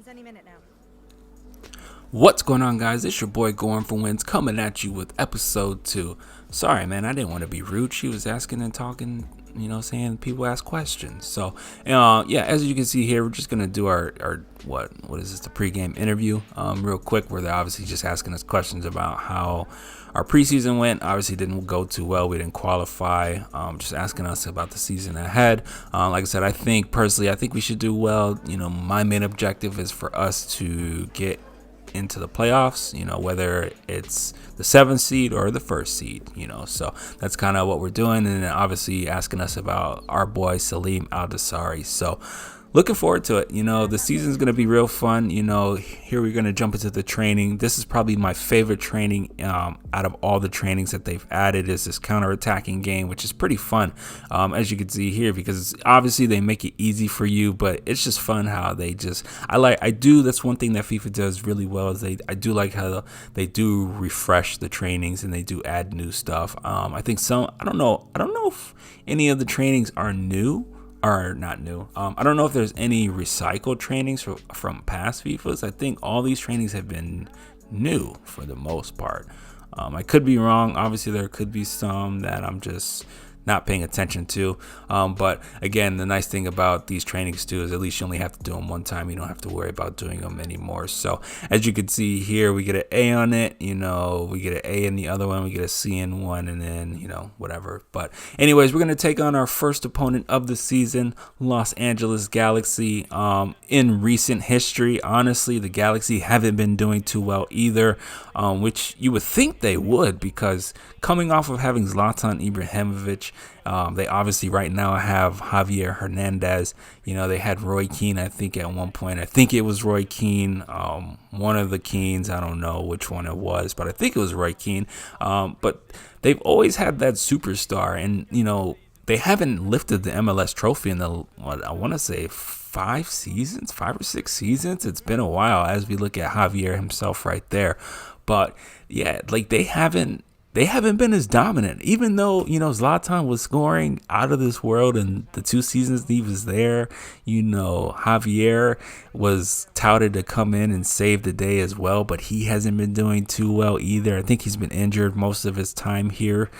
any minute now. What's going on, guys? It's your boy Gorn for Wins coming at you with episode 2. Sorry, man, I didn't want to be rude. She was asking and talking, saying people ask questions. So, as you can see here, we're just going to do our what is this, the pregame interview real quick, where they're obviously just asking us questions about how our preseason went. Obviously didn't go too well. We didn't qualify. Just asking us about the season ahead. Like I said, I think we should do well. My main objective is for us to get into the playoffs, whether it's the 7th seed or the 1st seed, so that's kind of what we're doing. And then obviously asking us about our boy Salim Al-Dasari. So looking forward to it. The season's going to be real fun. Here we're going to jump into the training. This is probably my favorite training out of all the trainings that they've added, is this counter-attacking game, which is pretty fun, as you can see here, because obviously they make it easy for you, but it's just fun how that's one thing that FIFA does really well, is I do like how they do refresh the trainings and they do add new stuff. I think I don't know if any of the trainings are new are not new. I don't know if there's any recycled trainings from past FIFAs. I think all these trainings have been new for the most part. I could be wrong. Obviously, there could be some that I'm just not paying attention to. But again, the nice thing about these trainings too is at least you only have to do them one time. You don't have to worry about doing them anymore. So as you can see here, we get an A on it. We get an A in the other one. We get a C in one, and then, whatever. But anyways, we're going to take on our first opponent of the season, Los Angeles Galaxy. In recent history, honestly, the Galaxy haven't been doing too well either, which you would think they would, because coming off of having Zlatan Ibrahimovic, they obviously right now have Javier Hernandez. They had Roy Keane, I think, at one point. I think it was Roy Keane, one of the Keanes. I don't know which one it was, but I think it was Roy Keane. But they've always had that superstar, and, they haven't lifted the MLS trophy in I want to say 5 or 6 seasons. It's been a while, as we look at Javier himself right there. But yeah, they haven't been as dominant, even though, Zlatan was scoring out of this world in the 2 seasons he was there. Javier was touted to come in and save the day as well, but he hasn't been doing too well either. I think he's been injured most of his time here.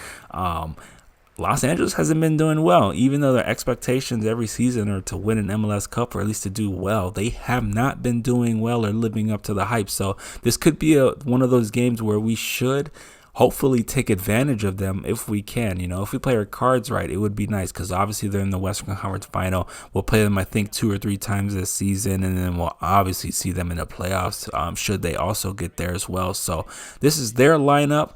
Los Angeles hasn't been doing well, even though their expectations every season are to win an MLS Cup, or at least to do well. They have not been doing well or living up to the hype. So this could be one of those games where we should hopefully take advantage of them if we can. If we play our cards right, it would be nice, because obviously they're in the Western Conference Final. We'll play them, I think, 2 or 3 times this season, and then we'll obviously see them in the playoffs, should they also get there as well. So this is their lineup.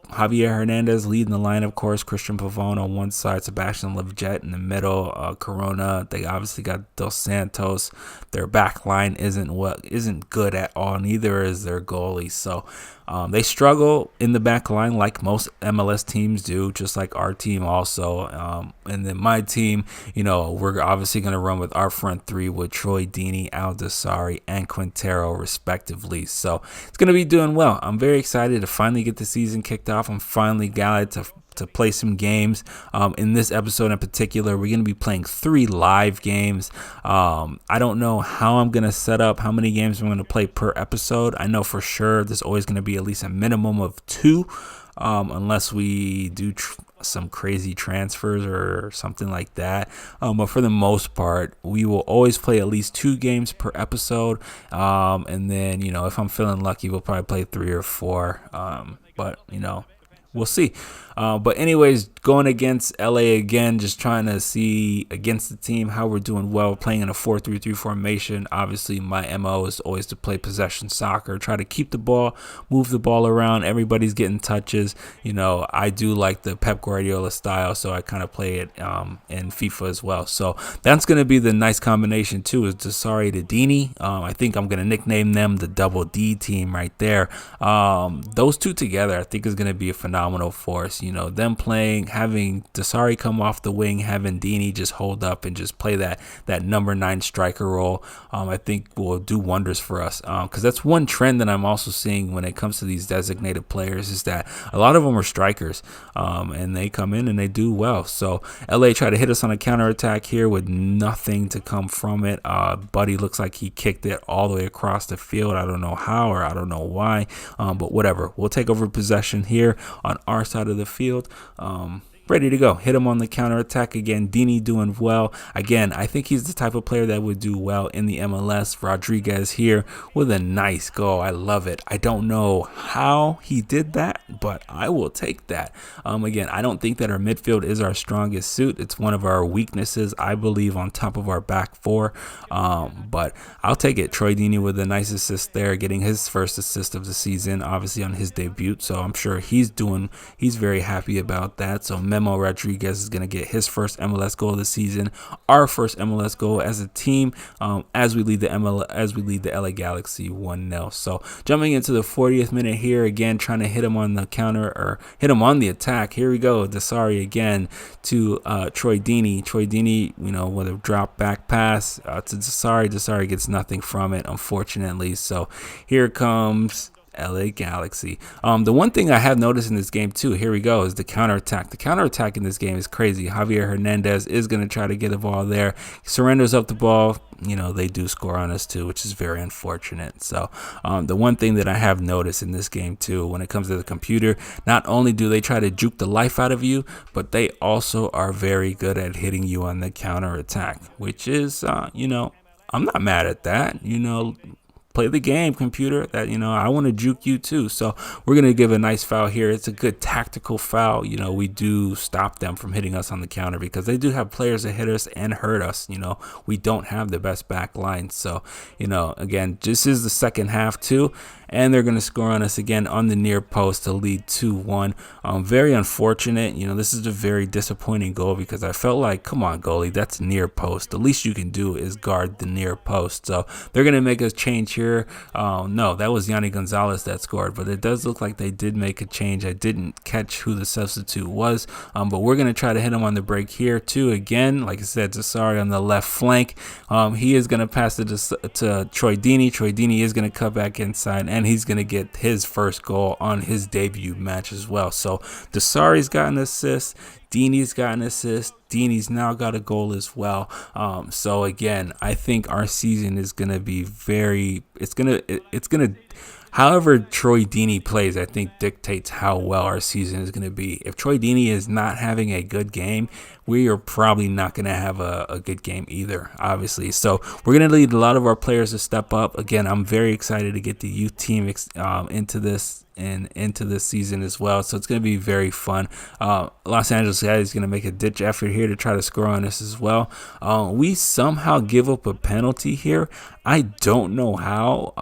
Javier Hernandez leading the line, of course. Christian Pavone on one side, Sebastian Levjet in the middle, Corona. They obviously got Dos Santos. Their back line isn't good at all. Neither is their goalie. So they struggle in the back line like most MLS teams do, just like our team also. And then my team, we're obviously going to run with our front 3 with Troy Deeney, Al-Dasari, and Quintero respectively. So it's going to be doing well. I'm very excited to finally get the season kicked off. I'm finally glad to play some games. In this episode in particular, we're going to be playing 3 live games. I don't know how I'm going to set up how many games I'm going to play per episode. I know for sure there's always going to be at least a minimum of 2, unless we do some crazy transfers or something like that. But for the most part, we will always play at least 2 games per episode. And then, if I'm feeling lucky, we'll probably play 3 or 4. But, we'll see. But anyways, going against LA again, just trying to see against the team how we're doing well, playing in a 4-3-3 formation. Obviously, my MO is always to play possession soccer, try to keep the ball, move the ball around. Everybody's getting touches. I do like the Pep Guardiola style, so I kind of play it in FIFA as well. So that's going to be the nice combination too, is Dasari to Deeney. I think I'm going to nickname them the Double D team right there. Those two together, I think, is going to be a phenomenal phenomenal for us. Them playing, having Dasari come off the wing, having Dini just hold up and just play that number 9 striker role, I think will do wonders for us. Because that's one trend that I'm also seeing when it comes to these designated players is that a lot of them are strikers, and they come in and they do well. So LA tried to hit us on a counterattack here with nothing to come from it. Buddy looks like he kicked it all the way across the field. I don't know how or I don't know why, but whatever. We'll take over possession here on our side of the field. Ready to go. Hit him on the counterattack again. Dini doing well. Again, I think he's the type of player that would do well in the MLS. Rodriguez here with a nice goal. I love it. I don't know how he did that, but I will take that. Again, I don't think that our midfield is our strongest suit. It's one of our weaknesses, I believe, on top of our back four. But I'll take it. Troy Dini with a nice assist there, getting his first assist of the season, obviously on his debut. So I'm sure he's very happy about that. So Memo Rodriguez is going to get his first MLS goal of the season, our first MLS goal as a team, as we lead the LA Galaxy 1-0. So jumping into the 40th minute here, again trying to hit him on the counter or hit him on the attack. Here we go, Dasari again to Troy Dini. Troy Dini, with a drop back pass to Dasari. Dasari gets nothing from it, unfortunately. So here comes LA Galaxy. The one thing I have noticed in this game too, here we go, is the counterattack. The counterattack in this game is crazy. Javier Hernandez is going to try to get the ball there. He surrenders up the ball. They do score on us too, which is very unfortunate. So the one thing that I have noticed in this game too, when it comes to the computer, not only do they try to juke the life out of you, but they also are very good at hitting you on the counterattack, which is, I'm not mad at that. Play the game, computer. That I want to juke you too. So we're gonna give a nice foul here. It's a good tactical foul. We do stop them from hitting us on the counter because they do have players that hit us and hurt us. We don't have the best back line. So again, this is the second half too, and they're gonna score on us again on the near post to lead 2-1. Very unfortunate. This is a very disappointing goal because I felt like, come on, goalie, that's near post. The least you can do is guard the near post. So they're gonna make us change here. No, that was Yanni Gonzalez that scored, but it does look like they did make a change. I didn't catch who the substitute was, but we're going to try to hit him on the break here too. Again, like I said, Dasari on the left flank. He is going to pass it to Troy Dini. Troy Dini is going to cut back inside, and he's going to get his first goal on his debut match as well. So Dasari's got an assist. Dini's got an assist. Dini's now got a goal as well. So again, I think our season is gonna be however Troy Dini plays, I think dictates how well our season is gonna be. If Troy Dini is not having a good game, we are probably not gonna have a good game either, obviously. So we're gonna need a lot of our players to step up. Again, I'm very excited to get the youth team into this season as well. So it's going to be very fun. Los Angeles guys is going to make a ditch effort here to try to score on us as well. We somehow give up a penalty here. I don't know how.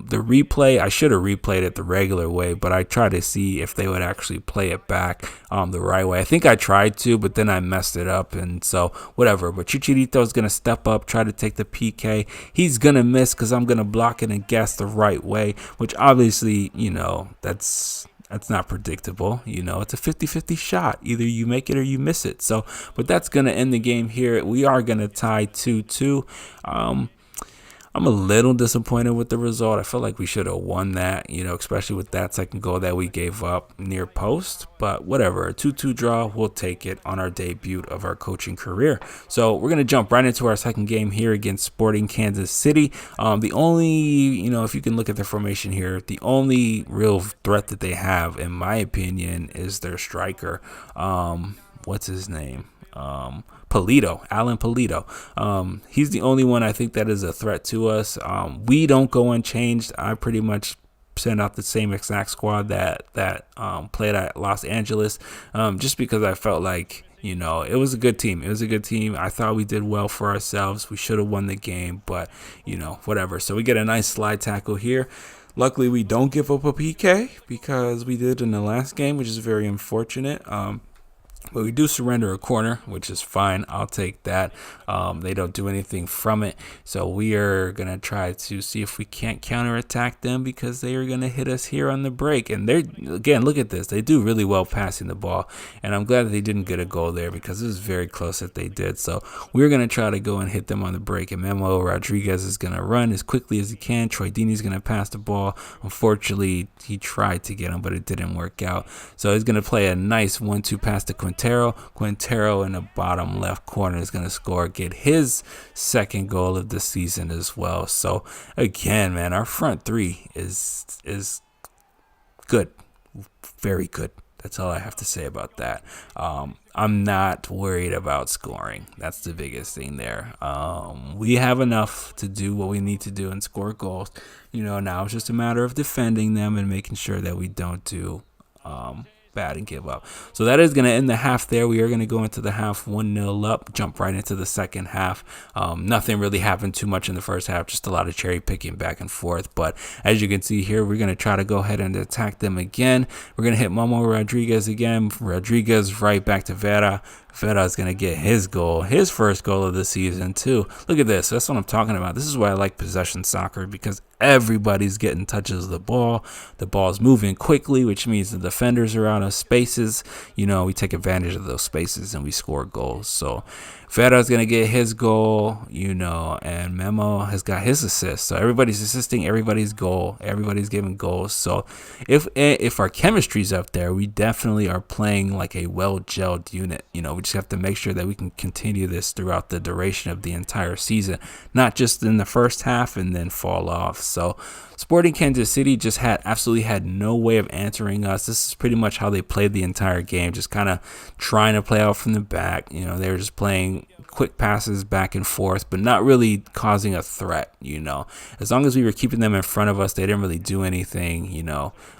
The replay, I should have replayed it the regular way, but I tried to see if they would actually play it back the right way. I think I tried to, but then I messed it up, and so whatever. But Chicharito is going to step up, try to take the PK. He's going to miss because I'm going to block it and guess the right way, which obviously, that's not predictable. It's a 50-50 shot. Either you make it or you miss it. So, but that's going to end the game here. We are going to tie 2-2. I'm a little disappointed with the result. I feel like we should have won that, especially with that second goal that we gave up near post. But whatever, a 2-2 draw, we'll take it on our debut of our coaching career. So we're going to jump right into our second game here against Sporting Kansas City. The only, if you can look at the formation here, the only real threat that they have, in my opinion, is their striker. What's his name? Alan Polito. He's the only one I think that is a threat to us. We don't go unchanged. I pretty much send out the same exact squad that played at Los Angeles, just because I felt like, it was a good team. I thought we did well for ourselves. We should have won the game, but, whatever. So we get a nice slide tackle here. Luckily, we don't give up a PK because we did in the last game, which is very unfortunate. But we do surrender a corner, which is fine. I'll take that. They don't do anything from it. So we are going to try to see if we can't counterattack them because they are going to hit us here on the break. And they're, again, look at this. They do really well passing the ball. And I'm glad that they didn't get a goal there because it was very close if they did. So we're going to try to go and hit them on the break. And Memo Rodriguez is going to run as quickly as he can. Troy Deeney's going to pass the ball. Unfortunately, he tried to get him, but it didn't work out. So he's going to play a nice 1-2 pass to Quintero in the bottom left corner is going to score, get his second goal of the season as well. So again, man, our front three is good, very good. That's all I have to say about that. I'm not worried about scoring. That's the biggest thing there. We have enough to do what we need to do and score goals. Now it's just a matter of defending them and making sure that we don't do bad and give up. So that is going to end the half there. We are going to go into the half 1-0 up, jump right into the second half. Nothing really happened too much in the first half, just a lot of cherry picking back and forth. But as you can see here, we're going to try to go ahead and attack them again. We're going to hit Momo Rodriguez again. Rodriguez right back to Vera. Vera is going to get his goal, his first goal of the season too. Look at this. That's what I'm talking about. This is why I like possession soccer, because everybody's getting touches of the ball. The ball's moving quickly, which means the defenders are out of spaces. We take advantage of those spaces and we score goals. So Vera's going to get his goal, and Memo has got his assist. So everybody's assisting everybody's goal. Everybody's giving goals. So if our chemistry's up there, we definitely are playing like a well-gelled unit. We just have to make sure that we can continue this throughout the duration of the entire season, not just in the first half and then fall off. So Sporting Kansas City just absolutely had no way of answering us. This is pretty much how they played the entire game, just kind of trying to play out from the back. They were just playing quick passes back and forth, but not really causing a threat. As long as we were keeping them in front of us, they didn't really do anything,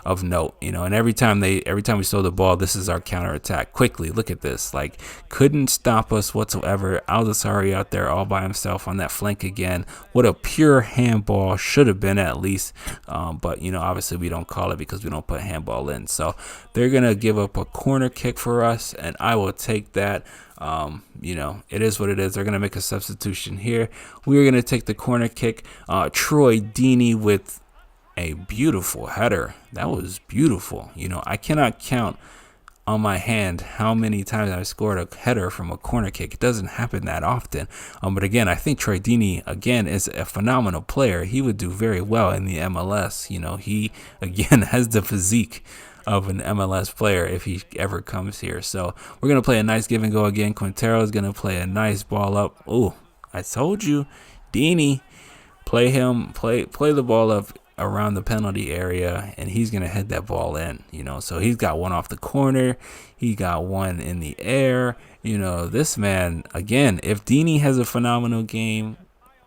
of note. And every time we stole the ball, this is our counterattack. Quickly, look at this. Like, couldn't stop us whatsoever. Aldasari out there all by himself on that flank again. What a pure handball should have been at least. But obviously we don't call it because we don't put handball in. So they're gonna give up a corner kick for us, and I will take that. It is what it is. They're going to make a substitution here. We're going to take the corner kick. Troy Deeney with a beautiful header. That was beautiful. I cannot count on my hand how many times I've scored a header from a corner kick. It doesn't happen that often. But again, I think Troy Deeney, again, is a phenomenal player. He would do very well in the MLS. He, again, has the physique of an MLS player if he ever comes here. So we're going to play a nice give and go again. Quintero is going to play a nice ball up. Oh, I told you, Deeney, play the ball up around the penalty area, and he's going to head that ball in, So he's got one off the corner. He got one in the air. This man, again, if Deeney has a phenomenal game,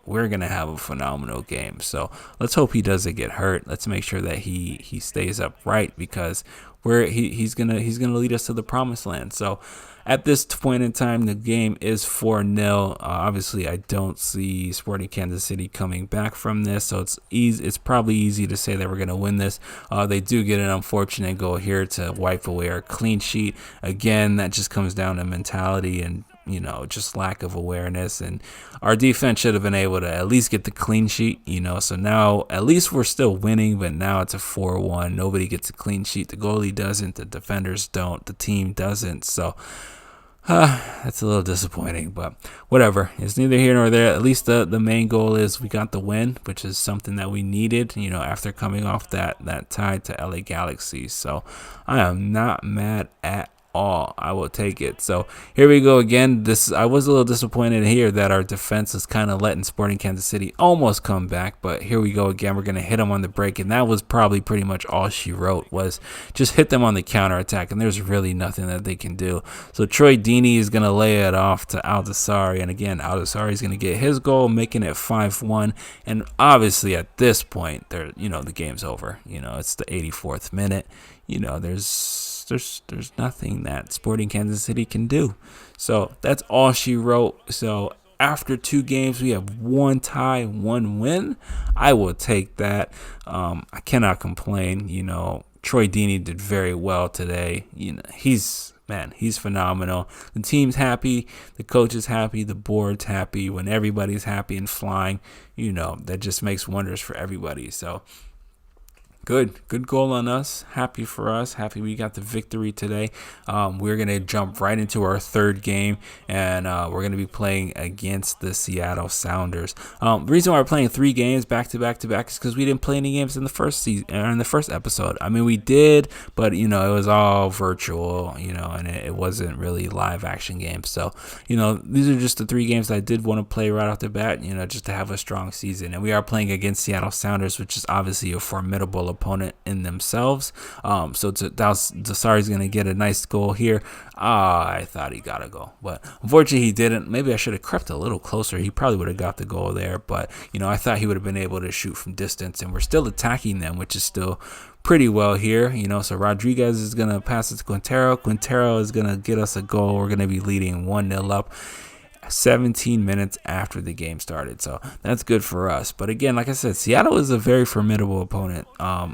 we're going to have a phenomenal game. So let's hope he doesn't get hurt. Let's make sure that he stays upright, because he's going to lead us to the promised land. So at this point in time, the game is 4-0. Obviously, I don't see Sporting Kansas City coming back from this, so it's probably easy to say that we're going to win this. They do get an unfortunate goal here to wipe away our clean sheet. Again, that just comes down to mentality and just lack of awareness, and our defense should have been able to at least get the clean sheet, so now at least we're still winning, but now it's a 4-1. Nobody gets a clean sheet. The goalie doesn't, the defenders don't, the team doesn't. So that's a little disappointing, but whatever. It's neither here nor there. At least the main goal is we got the win, which is something that we needed, after coming off that tie to LA Galaxy. So I am not mad at all. I will take it. So here we go again. I was a little disappointed here that our defense is kind of letting Sporting Kansas City almost come back, but here we go again. We're going to hit them on the break, and that was probably pretty much all she wrote, was just hit them on the counterattack, and there's really nothing that they can do. So Troy Deeney is going to lay it off to Aldasari, and again, Aldasari is going to get his goal, making it 5-1, and obviously at this point, the game's over. It's the 84th minute. There's nothing that Sporting Kansas City can do. So that's all she wrote. So after 2 games, we have 1 tie, 1 win. I will take that. I cannot complain. Troy Deeney did very well today. He's phenomenal. The team's happy, the coach is happy, the board's happy. When everybody's happy and flying, that just makes wonders for everybody. So Good goal on us. Happy for us. Happy we got the victory today. We're going to jump right into our third game, and we're going to be playing against the Seattle Sounders. The reason why we're playing 3 games back to back is because we didn't play any games in the first season, in the first episode. I mean, we did, but it was all virtual, and it wasn't really live action games. So, these are just the 3 games that I did want to play right off the bat, just to have a strong season. And we are playing against Seattle Sounders, which is obviously a formidable opponent in themselves. So Dasari's going to get a nice goal here. I thought he got a goal, but unfortunately he didn't. Maybe I should have crept a little closer. He probably would have got the goal there, but I thought he would have been able to shoot from distance, and we're still attacking them, which is still pretty well here. So Rodriguez is going to pass it to Quintero. Quintero is going to get us a goal. We're going to be leading 1-0 up 17 minutes after the game started, so that's good for us. But again, like I said, Seattle is a very formidable opponent.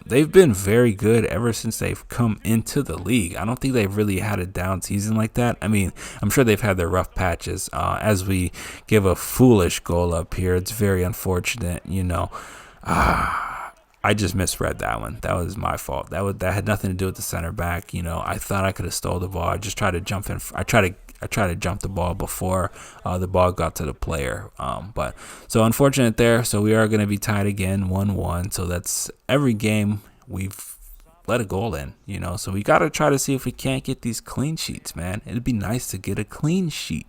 They've been very good ever since they've come into the league. I don't think they've really had a down season like that. I mean, I'm sure they've had their rough patches. As we give a foolish goal up here, it's very unfortunate. I just misread that one. That was my fault. That had nothing to do with the center back. I thought I could have stole the ball. I just tried to jump in. I tried to jump the ball before the ball got to the player. But so unfortunate there. So we are going to be tied again, 1-1. So that's every game we've let a goal in, So we got to try to see if we can't get these clean sheets, man. It'd be nice to get a clean sheet.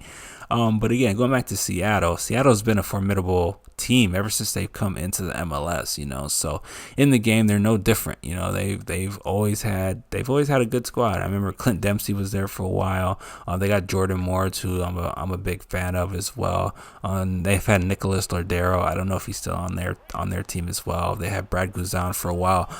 But again, going back to Seattle's been a formidable team ever since they've come into the MLS, So in the game, they're no different. They've always had a good squad. I remember Clint Dempsey was there for a while. They got Jordan Moritz, who I'm a big fan of as well. They've had Nicholas Lardero. I don't know if he's still on their team as well. They had Brad Guzan for a while.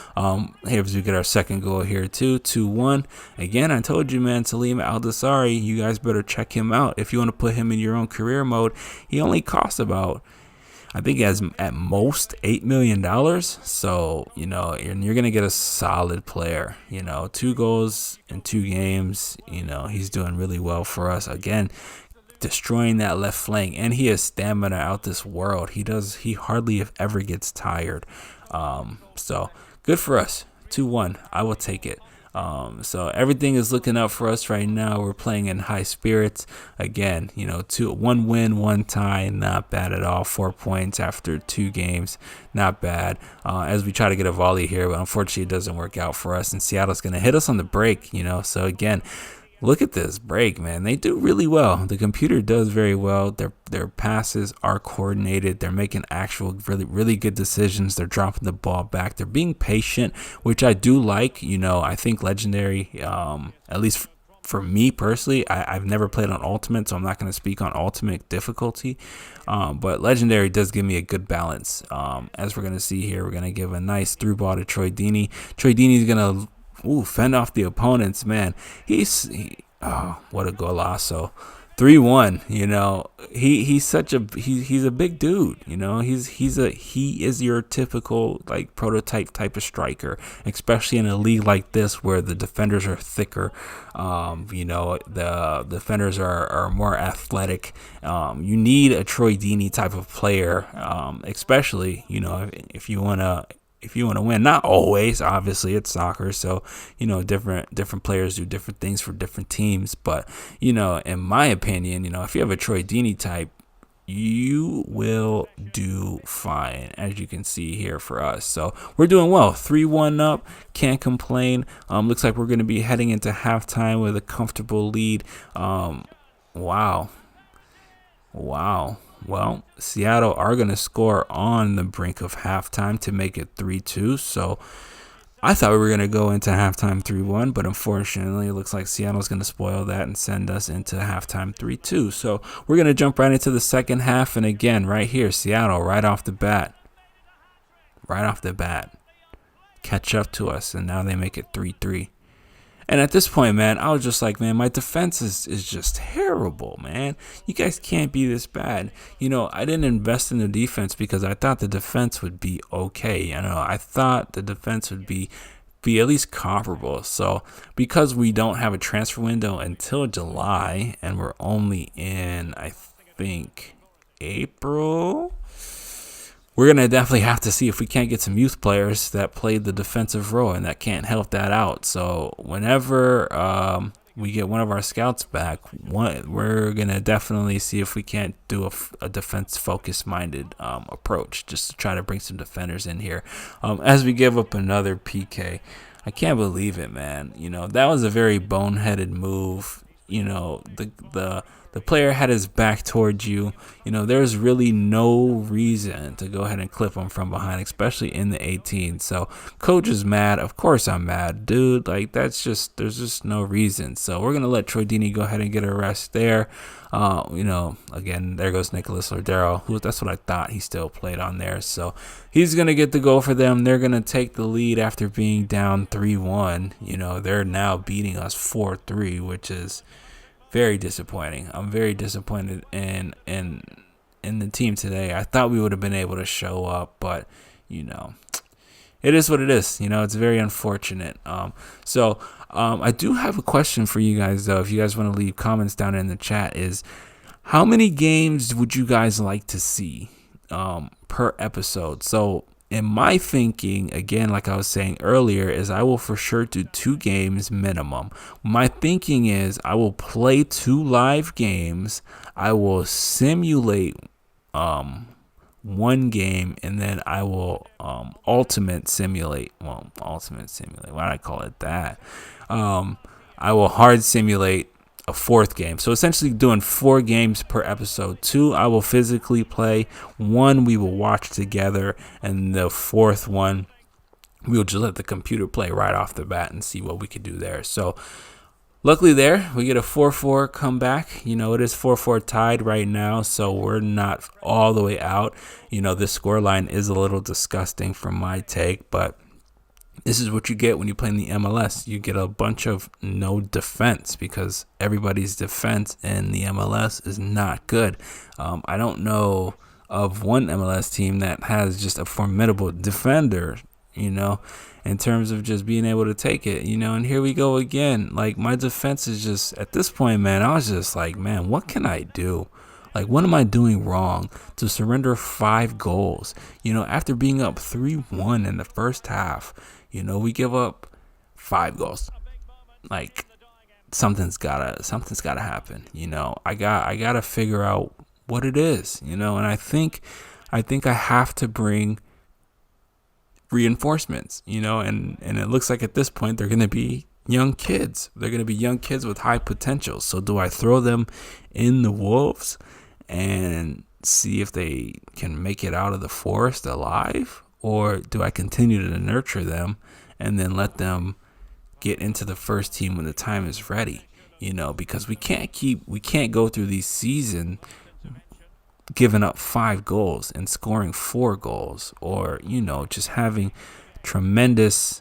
Here we get our second goal here too, 2-1. Again, I told you, man, Salim Al-Dasari, you guys better check him out if you want to put him in your own career mode. He only costs about, I think he has at most $8 million. So, and you're going to get a solid player. 2 goals in 2 games. He's doing really well for us. Again, destroying that left flank. And he has stamina out this world. He hardly ever gets tired. So, good for us. 2-1. I will take it. So everything is looking up for us right now. We're playing in high spirits. Again, 1 win, 1 tie, not bad at all. 4 points after 2 games, not bad. As we try to get a volley here, but unfortunately it doesn't work out for us. And Seattle's going to hit us on the break, So again, look at this break, man. They do really well. The computer does very well. Their passes are coordinated. They're making actual really, really good decisions. They're dropping the ball back. They're being patient, which I do like. I think Legendary, at least for me personally, I've never played on Ultimate, so I'm not going to speak on Ultimate difficulty. But Legendary does give me a good balance. As we're going to see here, we're going to give a nice through ball to Troy Deeney. Troy Deeney's going to fend off the opponents, man. What a golazo. 3-1, he's a big dude, he is your typical prototype type of striker, especially in a league like this where the defenders are thicker. The defenders are more athletic. You need a Troy Deeney type of player, especially, if you want to win. Not always, obviously, it's soccer, so different players do different things for different teams. But in my opinion, if you have a Troy Deeney type, you will do fine, as you can see here for us. So we're doing well. 3-1 up, can't complain. Looks like we're going to be heading into halftime with a comfortable lead. Wow. Well, Seattle are going to score on the brink of halftime to make it 3-2. So I thought we were going to go into halftime 3-1, but unfortunately, it looks like Seattle's going to spoil that and send us into halftime 3-2. So we're going to jump right into the second half. And again, right here, Seattle, right off the bat, catch up to us. And now they make it 3-3. And at this point, man, I was just like, man, my defense is just terrible, man. You guys can't be this bad. I didn't invest in the defense because I thought the defense would be okay. I thought the defense would be be at least comparable. So because we don't have a transfer window until July, and we're only in, I think, April, we're going to definitely have to see if we can't get some youth players that play the defensive role, and that can't help that out. So whenever we get one of our scouts back, we're going to definitely see if we can't do a defense-focused minded approach, just to try to bring some defenders in here. As we give up another PK, I can't believe it, man. That was a very boneheaded move. The player had his back towards you. There's really no reason to go ahead and clip him from behind, especially in the 18. So coach is mad. Of course I'm mad, dude. There's just no reason. So we're going to let Troy Deeney go ahead and get a rest there. Again, there goes Nicholas Lordero, who, that's what I thought, he still played on there. So he's going to get the goal for them. They're going to take the lead after being down 3-1. They're now beating us 4-3, which is very disappointing. I'm very disappointed in the team today. I thought we would have been able to show up, but it is what it is. It's very unfortunate. So I do have a question for you guys, though. If you guys want to leave comments down in the chat, is how many games would you guys like to see per episode? So in my thinking, again, like I was saying earlier, is I will for sure do 2 games minimum. My thinking is I will play 2 live games. I will simulate 1 game, and then I will ultimate simulate. Why did I call it that? I will hard simulate a 4th game. So essentially doing 4 games per episode. 2 I will physically play, 1 we will watch together, and the 4th one we'll just let the computer play right off the bat and see what we could do there. So luckily there we get a 4-4 comeback. It is 4-4 tied right now, so we're not all the way out. This scoreline is a little disgusting from my take, but this is what you get when you play in the MLS. You get a bunch of no defense because everybody's defense in the MLS is not good. I don't know of one MLS team that has just a formidable defender, in terms of just being able to take it, and here we go again. My defense is just, at this point, man, I was just like, man, what can I do? What am I doing wrong to surrender 5 goals? After being up 3-1 in the first half, we give up 5 goals. Something's gotta happen. I gotta figure out what it is. And I think I have to bring reinforcements. And it looks like at this point they're gonna be young kids. They're gonna be young kids with high potential. So do I throw them in the Wolves and see if they can make it out of the forest alive? Or do I continue to nurture them and then let them get into the first team when the time is ready? Because we can't go through these season giving up 5 goals and scoring 4 goals, or just having tremendous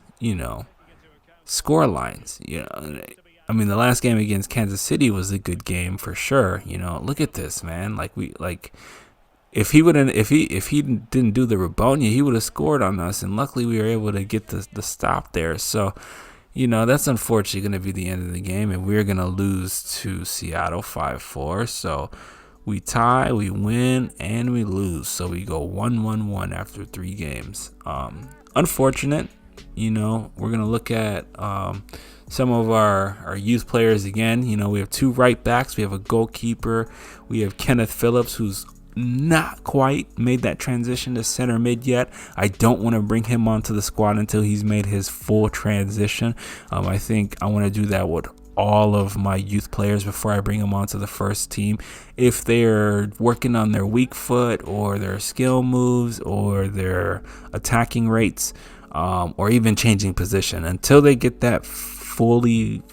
score lines. I mean, the last game against Kansas City was a good game for sure. Look at this, man. If he didn't do the Rabonia, he would have scored on us, and luckily we were able to get the stop there. So, that's unfortunately going to be the end of the game, and we're going to lose to Seattle 5-4. So we tie, we win, and we lose. So we go 1-1-1 after 3 games. Unfortunate. We're going to look at some of our youth players again. We have 2 right backs. We have a goalkeeper. We have Kenneth Phillips, who's not quite made that transition to center mid yet. I don't want to bring him onto the squad until he's made his full transition. I think I want to do that with all of my youth players before I bring them onto the first team. If they're working on their weak foot or their skill moves or their attacking rates, or even changing position, until they get that fully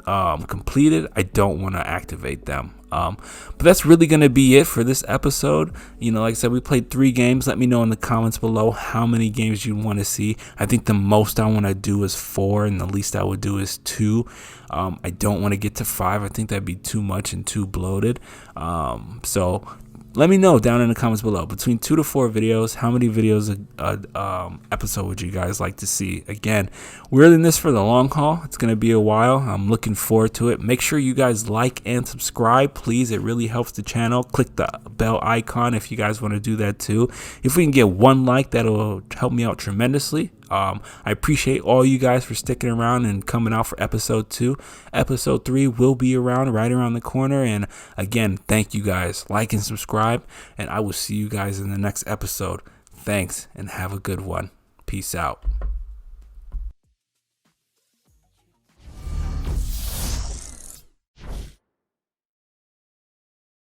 completed, I don't want to activate them. But that's really going to be it for this episode. Like I said, we played 3 games. Let me know in the comments below how many games you want to see. I think the most I want to do is 4, and the least I would do is 2. I don't want to get to 5. I think that'd be too much and too bloated. So let me know down in the comments below. Between 2 to 4 videos, how many videos a episode would you guys like to see? Again, we're in this for the long haul. It's going to be a while. I'm looking forward to it. Make sure you guys like and subscribe, please. It really helps the channel. Click the bell icon if you guys want to do that too. If we can get 1 like, that'll help me out tremendously. I appreciate all you guys for sticking around and coming out for episode 2. Episode 3 will be right around the corner. And again, thank you guys. Like and subscribe, and I will see you guys in the next episode. Thanks, and have a good one. Peace out.